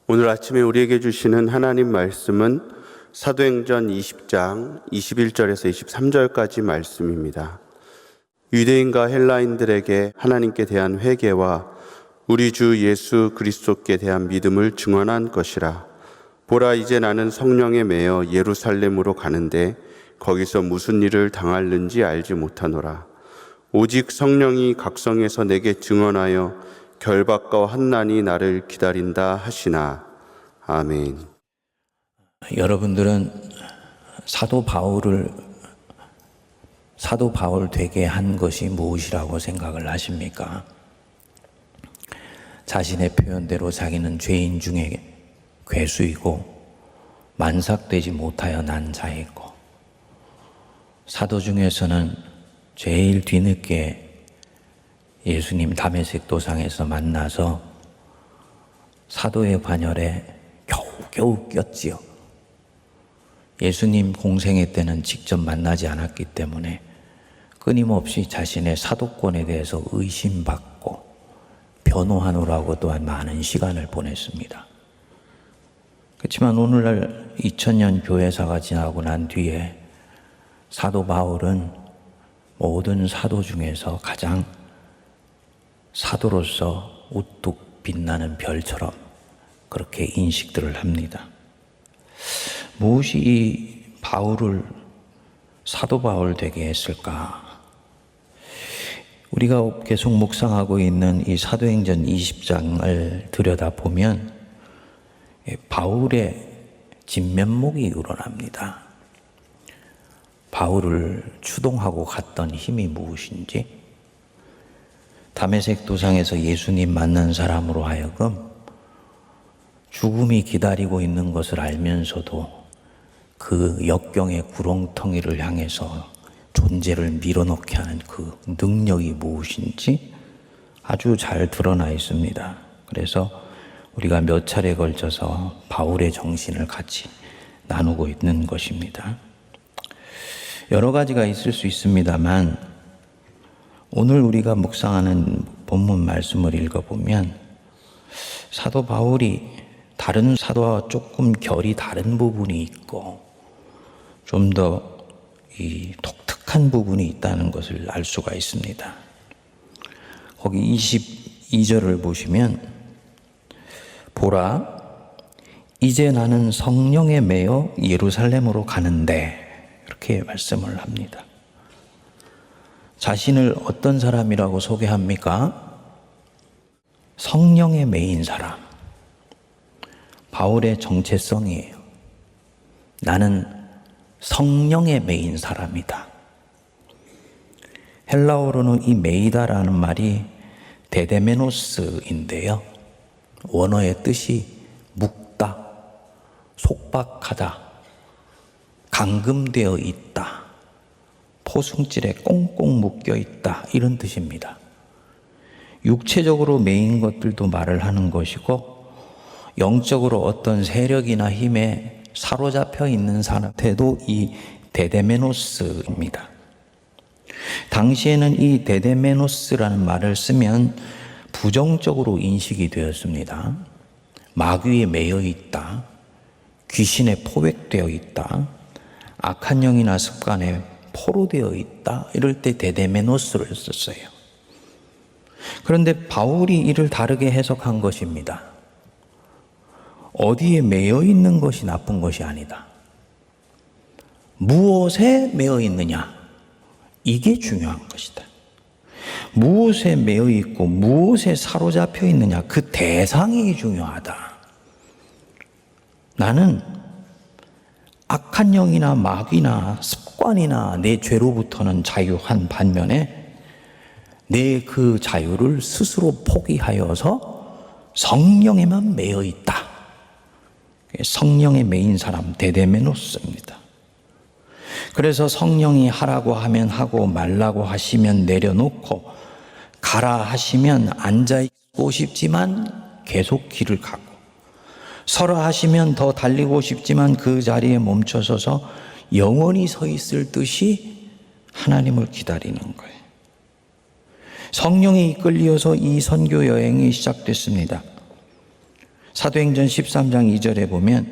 오늘 아침에 우리에게 주시는 하나님 말씀은 사도행전 20장 21절에서 23절까지 말씀입니다. 유대인과 헬라인들에게 하나님께 대한 회개와 우리 주 예수 그리스도께 대한 믿음을 증언한 것이라. 보라, 이제 나는 성령에 매여 예루살렘으로 가는데 거기서 무슨 일을 당할는지 알지 못하노라. 오직 성령이 각성에서 내게 증언하여 결박과 환난이 나를 기다린다 하시나. 아멘. 여러분들은 사도 바울 되게 한 것이 무엇이라고 생각을 하십니까? 자신의 표현대로 자기는 죄인 중에 괴수이고 만삭되지 못하여 난 자이고, 사도 중에서는 제일 뒤늦게 예수님 다메섹 도상에서 만나서 사도의 관열에 겨우겨우 꼈지요. 예수님 공생애 때는 직접 만나지 않았기 때문에 끊임없이 자신의 사도권에 대해서 의심받고 변호하느라고 또한 많은 시간을 보냈습니다. 그렇지만 오늘날 2000년 교회사가 지나고 난 뒤에 사도 바울은 모든 사도 중에서 가장 사도로서 우뚝 빛나는 별처럼 그렇게 인식들을 합니다. 무엇이 이 바울을 사도 바울 되게 했을까? 우리가 계속 묵상하고 있는 이 사도행전 20장을 들여다보면 바울의 진면목이 우러납니다. 바울을 추동하고 갔던 힘이 무엇인지, 다메섹 도상에서 예수님 만난 사람으로 하여금 죽음이 기다리고 있는 것을 알면서도 그 역경의 구렁텅이를 향해서 존재를 밀어넣게 하는 그 능력이 무엇인지 아주 잘 드러나 있습니다. 그래서 우리가 몇 차례에 걸쳐서 바울의 정신을 같이 나누고 있는 것입니다. 여러 가지가 있을 수 있습니다만 오늘 우리가 묵상하는 본문 말씀을 읽어보면 사도 바울이 다른 사도와 조금 결이 다른 부분이 있고 좀 더 독특한 부분이 있다는 것을 알 수가 있습니다. 거기 22절을 보시면 보라, 이제 나는 성령에 매여 예루살렘으로 가는데, 이렇게 말씀을 합니다. 자신을 어떤 사람이라고 소개합니까? 성령에 매인 사람. 바울의 정체성이에요. 나는 성령에 매인 사람이다. 헬라어로는 이 매이다라는 말이 데데메노스인데요. 원어의 뜻이 묶다, 속박하다, 감금되어 있다, 포승줄에 꽁꽁 묶여 있다, 이런 뜻입니다. 육체적으로 매인 것들도 말을 하는 것이고, 영적으로 어떤 세력이나 힘에 사로잡혀 있는 상태도 이 데데메노스입니다. 당시에는 이 데데메노스라는 말을 쓰면 부정적으로 인식이 되었습니다. 마귀에 매여 있다, 귀신에 포획되어 있다, 악한 영이나 습관에 포로되어 있다, 이럴 때 데데메노스를 썼어요. 그런데 바울이 이를 다르게 해석한 것입니다. 어디에 매여 있는 것이 나쁜 것이 아니다. 무엇에 매여 있느냐, 이게 중요한 것이다. 무엇에 매여 있고 무엇에 사로잡혀 있느냐, 그 대상이 중요하다. 나는 악한 영이나 마귀나 습관이나 내 죄로부터는 자유한 반면에 내 그 자유를 스스로 포기하여서 성령에만 매여 있다. 성령에 매인 사람, 데데메노스입니다. 그래서 성령이 하라고 하면 하고 말라고 하시면 내려놓고 가라 하시면 앉아있고 싶지만 계속 길을 가고, 서라 하시면 더 달리고 싶지만 그 자리에 멈춰서서 영원히 서 있을 듯이 하나님을 기다리는 거예요. 성령이 이끌려서 이 선교 여행이 시작됐습니다. 사도행전 13장 2절에 보면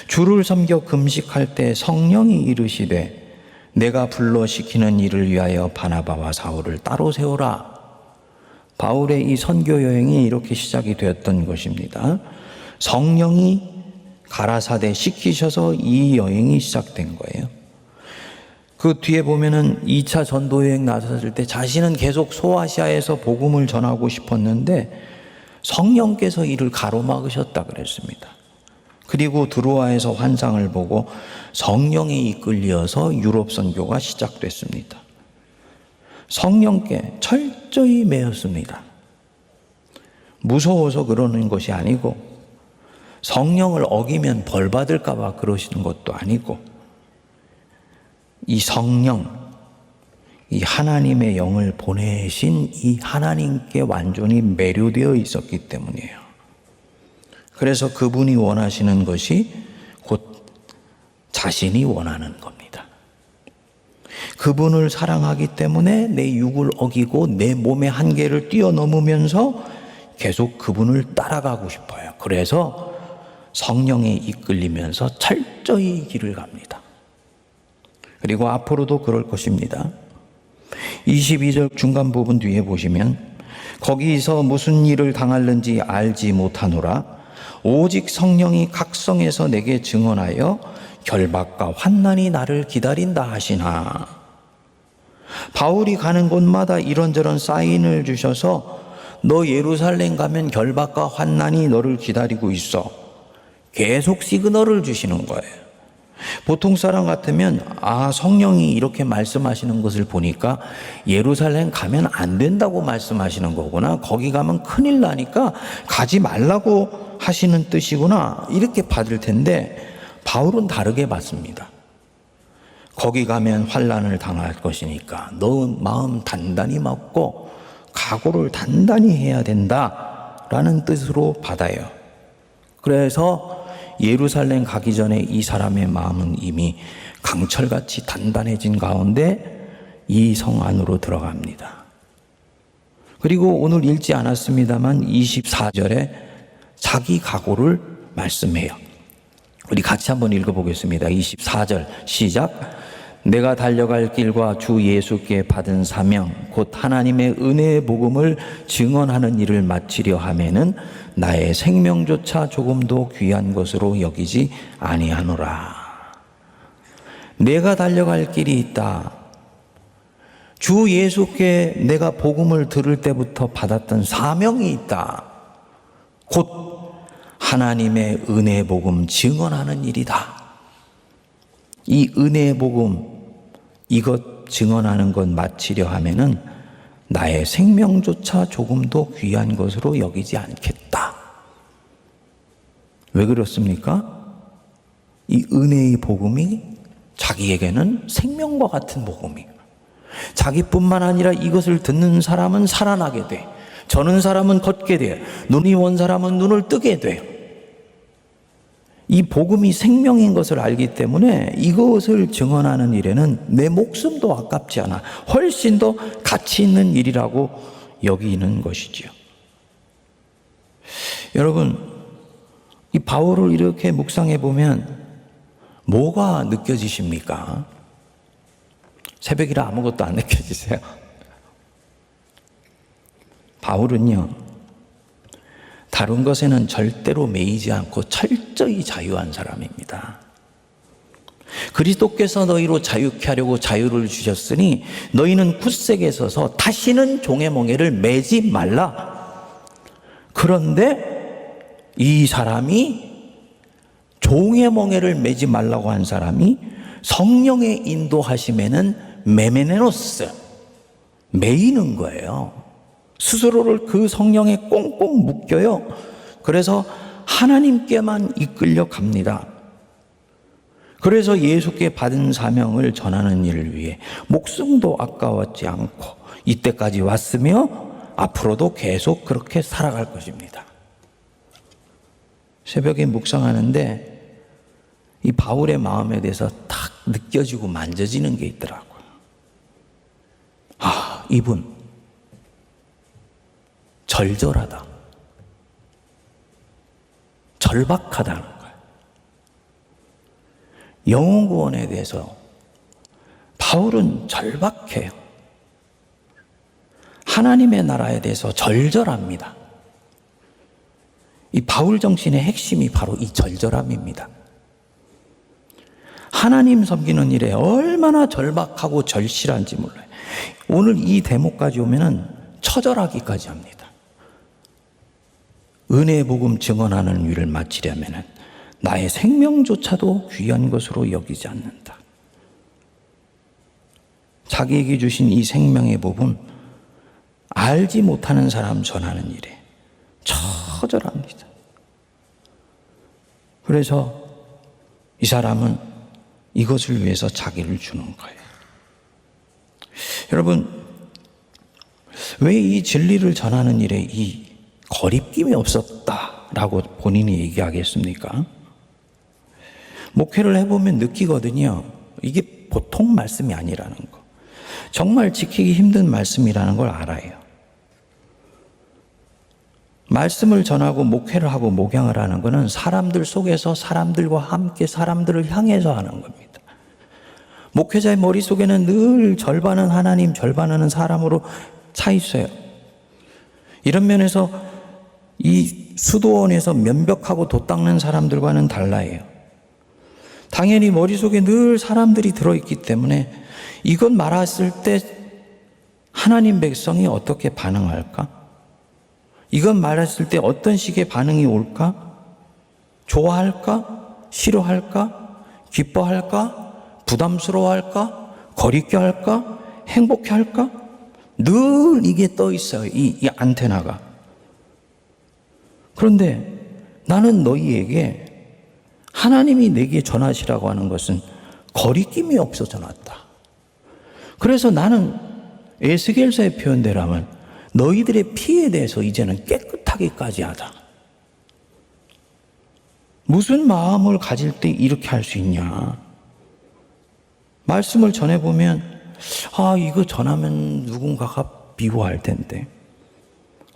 주를 섬겨 금식할 때 성령이 이르시되 내가 불러 시키는 일을 위하여 바나바와 사울을 따로 세우라. 바울의 이 선교 여행이 이렇게 시작이 되었던 것입니다. 성령이 가라사대 시키셔서 이 여행이 시작된 거예요. 그 뒤에 보면은 2차 전도 여행 나섰을 때 자신은 계속 소아시아에서 복음을 전하고 싶었는데 성령께서 이를 가로막으셨다 그랬습니다. 그리고 드로아에서 환상을 보고 성령에 이끌려서 유럽 선교가 시작됐습니다. 성령께 철저히 매였습니다. 무서워서 그러는 것이 아니고 성령을 어기면 벌 받을까 봐 그러시는 것도 아니고 이 성령, 이 하나님의 영을 보내신 이 하나님께 완전히 매료되어 있었기 때문이에요. 그래서 그분이 원하시는 것이 곧 자신이 원하는 겁니다. 그분을 사랑하기 때문에 내 육을 어기고 내 몸의 한계를 뛰어넘으면서 계속 그분을 따라가고 싶어요. 그래서 성령에 이끌리면서 철저히 길을 갑니다. 그리고 앞으로도 그럴 것입니다. 22절 중간 부분 뒤에 보시면 거기서 무슨 일을 당할는지 알지 못하노라. 오직 성령이 각성해서 내게 증언하여 결박과 환난이 나를 기다린다 하시나. 바울이 가는 곳마다 이런저런 사인을 주셔서 너 예루살렘 가면 결박과 환난이 너를 기다리고 있어. 계속 시그널을 주시는 거예요. 보통 사람 같으면 성령이 이렇게 말씀하시는 것을 보니까 예루살렘 가면 안 된다고 말씀하시는 거구나. 거기 가면 큰일 나니까 가지 말라고 하시는 뜻이구나. 이렇게 받을 텐데 바울은 다르게 받습니다. 거기 가면 환난을 당할 것이니까 너 마음 단단히 먹고 각오를 단단히 해야 된다라는 뜻으로 받아요. 그래서 예루살렘 가기 전에 이 사람의 마음은 이미 강철같이 단단해진 가운데 이 성 안으로 들어갑니다. 그리고 오늘 읽지 않았습니다만 24절에 자기 각오를 말씀해요. 우리 같이 한번 읽어보겠습니다. 24절 시작. 내가 달려갈 길과 주 예수께 받은 사명 곧 하나님의 은혜의 복음을 증언하는 일을 마치려 하면은 나의 생명조차 조금도 귀한 것으로 여기지 아니하노라. 내가 달려갈 길이 있다. 주 예수께 내가 복음을 들을 때부터 받았던 사명이 있다. 곧 하나님의 은혜의 복음 증언하는 일이다. 이 은혜의 복음 이것 증언하는 것 마치려 하면은 나의 생명조차 조금도 귀한 것으로 여기지 않겠다. 왜 그렇습니까? 이 은혜의 복음이 자기에게는 생명과 같은 복음이에요. 자기뿐만 아니라 이것을 듣는 사람은 살아나게 돼. 저는 사람은 걷게 돼. 눈이 원 사람은 눈을 뜨게 돼요. 이 복음이 생명인 것을 알기 때문에 이것을 증언하는 일에는 내 목숨도 아깝지 않아. 훨씬 더 가치 있는 일이라고 여기는 것이지요. 여러분, 이 바울을 이렇게 묵상해 보면 뭐가 느껴지십니까? 새벽이라 아무것도 안 느껴지세요? 바울은요, 다른 것에는 절대로 매이지 않고 철저히 자유한 사람입니다. 그리스도께서 너희로 자유케 하려고 자유를 주셨으니 너희는 굳세게 서서 다시는 종의 멍에를 매지 말라. 그런데 이 사람이 종의 멍에를 매지 말라고 한 사람이 성령의 인도하심에는 메메네노스, 매이는 거예요. 스스로를 그 성령에 꽁꽁 묶여요. 그래서 하나님께만 이끌려 갑니다. 그래서 예수께 받은 사명을 전하는 일을 위해 목숨도 아까웠지 않고 이때까지 왔으며 앞으로도 계속 그렇게 살아갈 것입니다. 새벽에 묵상하는데 이 바울의 마음에 대해서 탁 느껴지고 만져지는 게 있더라고요. 이분 절절하다. 절박하다는 거예요. 영혼 구원에 대해서 바울은 절박해요. 하나님의 나라에 대해서 절절합니다. 이 바울 정신의 핵심이 바로 이 절절함입니다. 하나님 섬기는 일에 얼마나 절박하고 절실한지 몰라요. 오늘 이 대목까지 오면은 처절하기까지 합니다. 은혜의 복음 증언하는 일을 마치려면은 나의 생명조차도 귀한 것으로 여기지 않는다. 자기에게 주신 이 생명의 복음 알지 못하는 사람 전하는 일에 처절합니다. 그래서 이 사람은 이것을 위해서 자기를 주는 거예요. 여러분, 왜 이 진리를 전하는 일에 이 거리낌이 없었다라고 본인이 얘기하겠습니까? 목회를 해보면 느끼거든요. 이게 보통 말씀이 아니라는 거. 정말 지키기 힘든 말씀이라는 걸 알아요. 말씀을 전하고 목회를 하고 목양을 하는 것은 사람들 속에서 사람들과 함께 사람들을 향해서 하는 겁니다. 목회자의 머릿속에는 늘 절반은 하나님, 절반은 사람으로 차 있어요. 이런 면에서 이 수도원에서 면벽하고 돛 닦는 사람들과는 달라요. 당연히 머릿속에 늘 사람들이 들어있기 때문에 이것 말했을 때 하나님 백성이 어떻게 반응할까? 이것 말했을 때 어떤 식의 반응이 올까? 좋아할까? 싫어할까? 기뻐할까? 부담스러워할까? 거리껴 할까? 행복해 할까? 늘 이게 떠 있어요. 이 안테나가. 그런데 나는 너희에게 하나님이 내게 전하시라고 하는 것은 거리낌이 없어 전했다. 그래서 나는 에스겔서의 표현대로라면 너희들의 피에 대해서 이제는 깨끗하게까지 하다. 무슨 마음을 가질 때 이렇게 할 수 있냐? 말씀을 전해보면 이거 전하면 누군가가 미워할 텐데,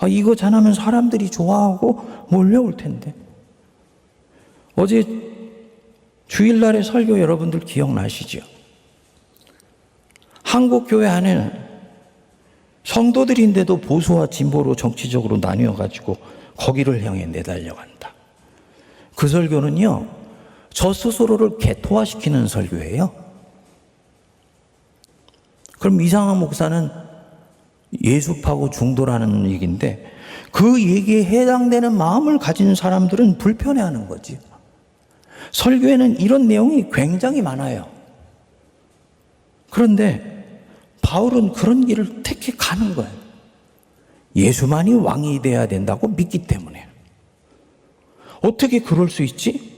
이거 전하면 사람들이 좋아하고 몰려올 텐데. 어제 주일날의 설교 여러분들 기억나시죠? 한국 교회 안에는 성도들인데도 보수와 진보로 정치적으로 나뉘어가지고 거기를 향해 내달려간다. 그 설교는요, 저 스스로를 개토화시키는 설교예요. 그럼 이상한 목사는 예수파고 중도라는 얘기인데 그 얘기에 해당되는 마음을 가진 사람들은 불편해하는 거지. 설교에는 이런 내용이 굉장히 많아요. 그런데 바울은 그런 길을 택해 가는 거예요. 예수만이 왕이 돼야 된다고 믿기 때문에. 어떻게 그럴 수 있지?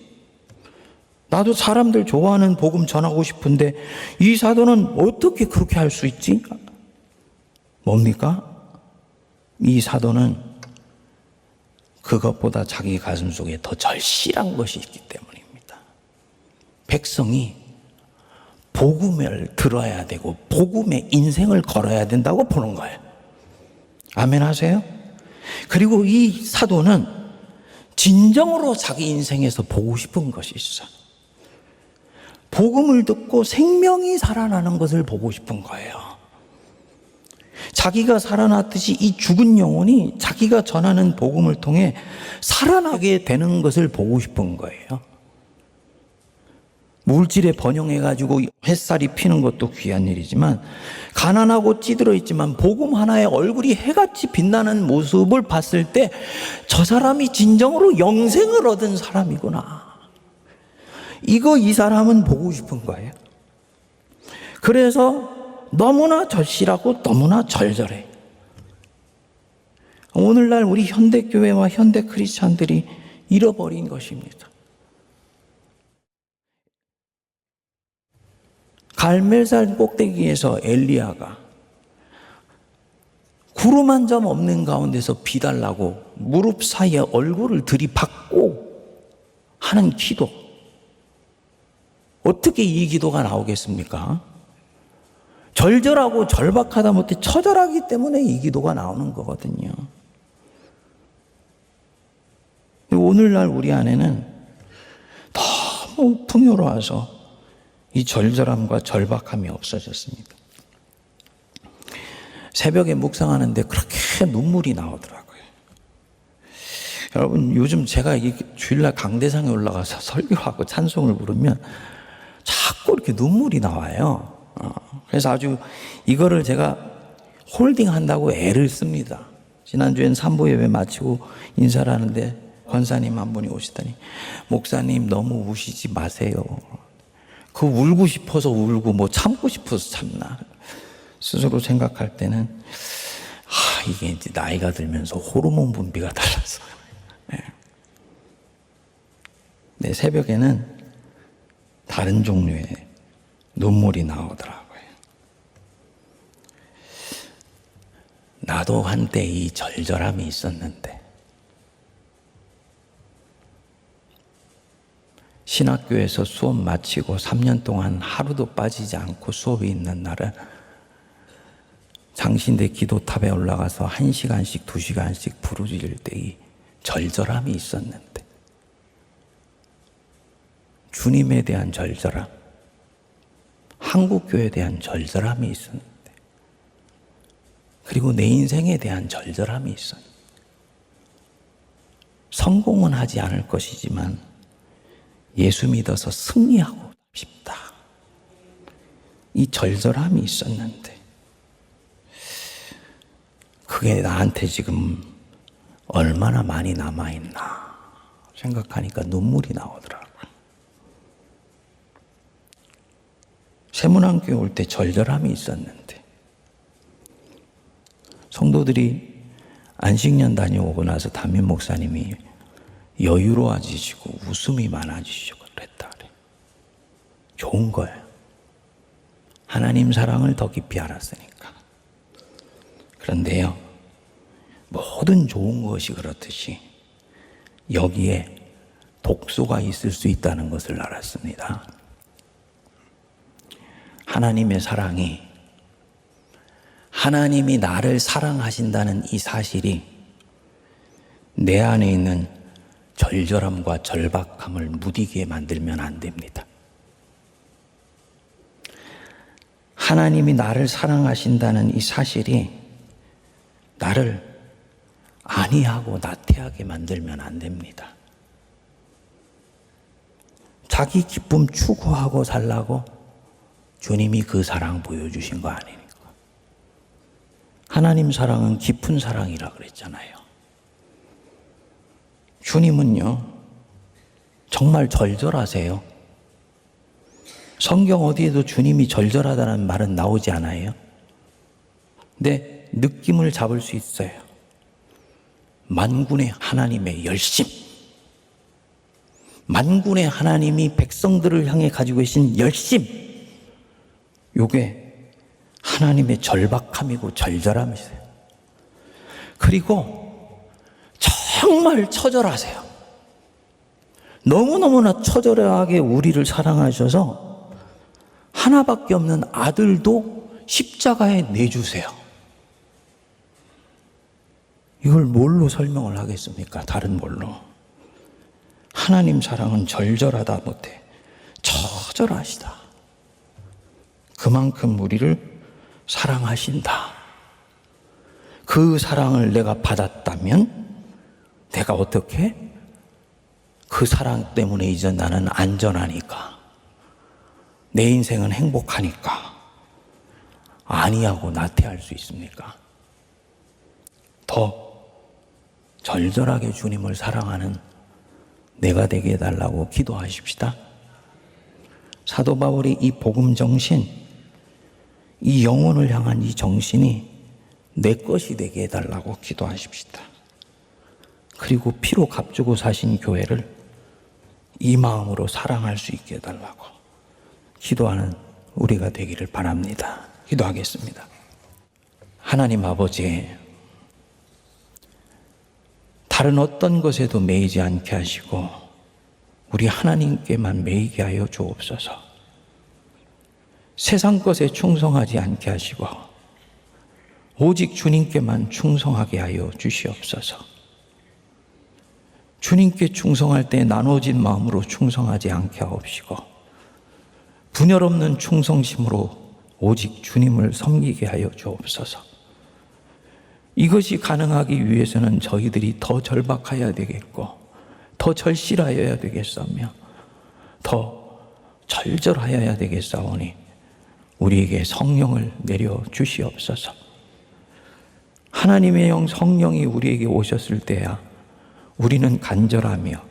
나도 사람들 좋아하는 복음 전하고 싶은데 이 사도는 어떻게 그렇게 할 수 있지? 뭡니까? 이 사도는 그것보다 자기 가슴 속에 더 절실한 것이 있기 때문입니다. 백성이 복음을 들어야 되고 복음의 인생을 걸어야 된다고 보는 거예요. 아멘 하세요? 그리고 이 사도는 진정으로 자기 인생에서 보고 싶은 것이 있어. 복음을 듣고 생명이 살아나는 것을 보고 싶은 거예요. 자기가 살아났듯이 이 죽은 영혼이 자기가 전하는 복음을 통해 살아나게 되는 것을 보고 싶은 거예요. 물질에 번영해가지고 햇살이 피는 것도 귀한 일이지만 가난하고 찌들어 있지만 복음 하나에 얼굴이 해같이 빛나는 모습을 봤을 때 저 사람이 진정으로 영생을 얻은 사람이구나. 이거 이 사람은 보고 싶은 거예요. 그래서 너무나 절실하고 너무나 절절해. 오늘날 우리 현대교회와 현대 크리스찬들이 잃어버린 것입니다. 갈멜산 꼭대기에서 엘리야가 구름 한 점 없는 가운데서 비 달라고 무릎 사이에 얼굴을 들이박고 하는 기도. 어떻게 이 기도가 나오겠습니까? 절절하고 절박하다 못해 처절하기 때문에 이 기도가 나오는 거거든요. 오늘 오늘날 우리 안에는 너무 풍요로워서 이 절절함과 절박함이 없어졌습니다. 새벽에 묵상하는데 그렇게 눈물이 나오더라고요. 여러분, 요즘 제가 이 주일날 강대상에 올라가서 설교하고 찬송을 부르면 자꾸 이렇게 눈물이 나와요. 그래서 아주 이거를 제가 홀딩한다고 애를 씁니다. 지난주엔 3부 예배 마치고 인사를 하는데 권사님 한 분이 오시더니, 목사님 너무 우시지 마세요. 그 울고 싶어서 울고 뭐 참고 싶어서 참나. 스스로 생각할 때는 이게 이제 나이가 들면서 호르몬 분비가 달라서. 네, 새벽에는 다른 종류의 눈물이 나오더라고요. 나도 한때 이 절절함이 있었는데, 신학교에서 수업 마치고 3년 동안 하루도 빠지지 않고 수업이 있는 날은 장신대 기도탑에 올라가서 1시간씩 2시간씩 부르짖을 때 이 절절함이 있었는데, 주님에 대한 절절함, 한국교회에 대한 절절함이 있었는데, 그리고 내 인생에 대한 절절함이 있었는데, 성공은 하지 않을 것이지만 예수 믿어서 승리하고 싶다. 이 절절함이 있었는데, 그게 나한테 지금 얼마나 많이 남아있나 생각하니까 눈물이 나오더라고요. 세문안교회 올 때 절절함이 있었는데, 성도들이 안식년 다녀오고 나서 담임 목사님이 여유로워지시고 웃음이 많아지시고 그랬다 그래. 좋은 거예요. 하나님 사랑을 더 깊이 알았으니까. 그런데요, 모든 좋은 것이 그렇듯이 여기에 독소가 있을 수 있다는 것을 알았습니다. 하나님의 사랑이, 하나님이 나를 사랑하신다는 이 사실이 내 안에 있는 절절함과 절박함을 무디게 만들면 안 됩니다. 하나님이 나를 사랑하신다는 이 사실이 나를 안이하고 나태하게 만들면 안 됩니다. 자기 기쁨 추구하고 살라고 주님이 그 사랑 보여주신 거 아닙니까? 하나님 사랑은 깊은 사랑이라 그랬잖아요. 주님은요, 정말 절절하세요. 성경 어디에도 주님이 절절하다는 말은 나오지 않아요. 근데 느낌을 잡을 수 있어요. 만군의 하나님의 열심, 만군의 하나님이 백성들을 향해 가지고 계신 열심, 요게 하나님의 절박함이고 절절함이세요. 그리고 정말 처절하세요. 너무너무나 처절하게 우리를 사랑하셔서 하나밖에 없는 아들도 십자가에 내주세요. 이걸 뭘로 설명을 하겠습니까? 다른 뭘로. 하나님 사랑은 절절하다 못해 처절하시다. 그만큼 우리를 사랑하신다. 그 사랑을 내가 받았다면 내가 어떻게? 그 사랑 때문에 이제 나는 안전하니까, 내 인생은 행복하니까 아니하고 나태할 수 있습니까? 더 절절하게 주님을 사랑하는 내가 되게 해달라고 기도하십시다. 사도 바울이 이 복음 정신, 이 영혼을 향한 이 정신이 내 것이 되게 해달라고 기도하십시다. 그리고 피로 값주고 사신 교회를 이 마음으로 사랑할 수 있게 해달라고 기도하는 우리가 되기를 바랍니다. 기도하겠습니다. 하나님 아버지, 다른 어떤 것에도 매이지 않게 하시고 우리 하나님께만 매이게 하여 주옵소서. 세상 것에 충성하지 않게 하시고 오직 주님께만 충성하게 하여 주시옵소서. 주님께 충성할 때 나눠진 마음으로 충성하지 않게 하옵시고 분열 없는 충성심으로 오직 주님을 섬기게 하여 주옵소서. 이것이 가능하기 위해서는 저희들이 더 절박하여야 되겠고 더 절실하여야 되겠사며 더 절절하여야 되겠사오니 우리에게 성령을 내려 주시옵소서. 하나님의 영 성령이 우리에게 오셨을 때야 우리는 간절하며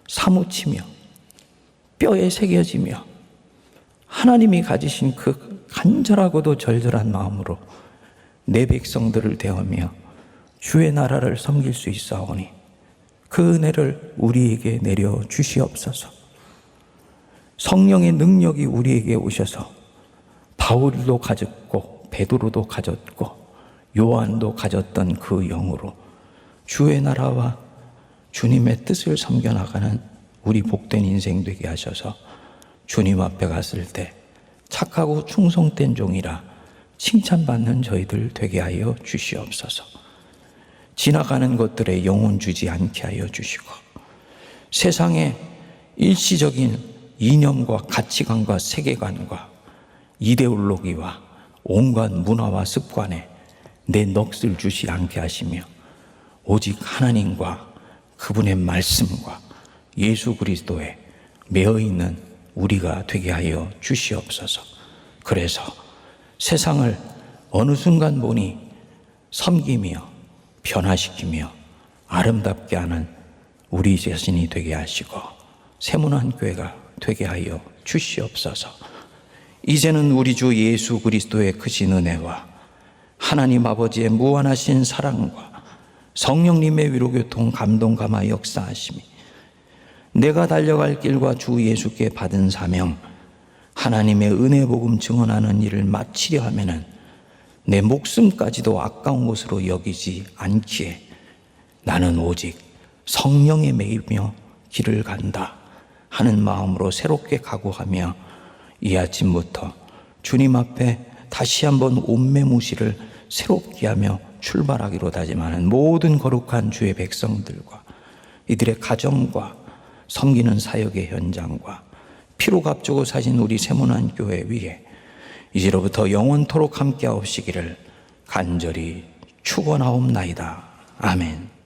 사무치며 뼈에 새겨지며 하나님이 가지신 그 간절하고도 절절한 마음으로 내 백성들을 대하며 주의 나라를 섬길 수 있사오니 그 은혜를 우리에게 내려 주시옵소서. 성령의 능력이 우리에게 오셔서 바울도 가졌고 베드로도 가졌고 요한도 가졌던 그 영으로 주의 나라와 주님의 뜻을 섬겨나가는 우리 복된 인생 되게 하셔서 주님 앞에 갔을 때 착하고 충성된 종이라 칭찬받는 저희들 되게 하여 주시옵소서. 지나가는 것들에 영혼 주지 않게 하여 주시고 세상의 일시적인 이념과 가치관과 세계관과 이데올로기와 온갖 문화와 습관에 내 넋을 주시 않게 하시며 오직 하나님과 그분의 말씀과 예수 그리스도에 매어 있는 우리가 되게 하여 주시옵소서. 그래서 세상을 어느 순간 보니 섬기며 변화시키며 아름답게 하는 우리 자신이 되게 하시고 세문안교회가 되게 하여 주시옵소서. 이제는 우리 주 예수 그리스도의 크신 은혜와 하나님 아버지의 무한하신 사랑과 성령님의 위로교통 감동 감화 역사하심이 내가 달려갈 길과 주 예수께 받은 사명 하나님의 은혜 복음 증언하는 일을 마치려 하면은 내 목숨까지도 아까운 것으로 여기지 않기에 나는 오직 성령에 매이며 길을 간다 하는 마음으로 새롭게 각오하며 이 아침부터 주님 앞에 다시 한번 온매무시를 새롭게 하며 출발하기로 다짐하는 모든 거룩한 주의 백성들과 이들의 가정과 섬기는 사역의 현장과 피로 값주고 사신 우리 세문안교회 위에 이제로부터 영원토록 함께 하옵시기를 간절히 축원하옵나이다. 아멘.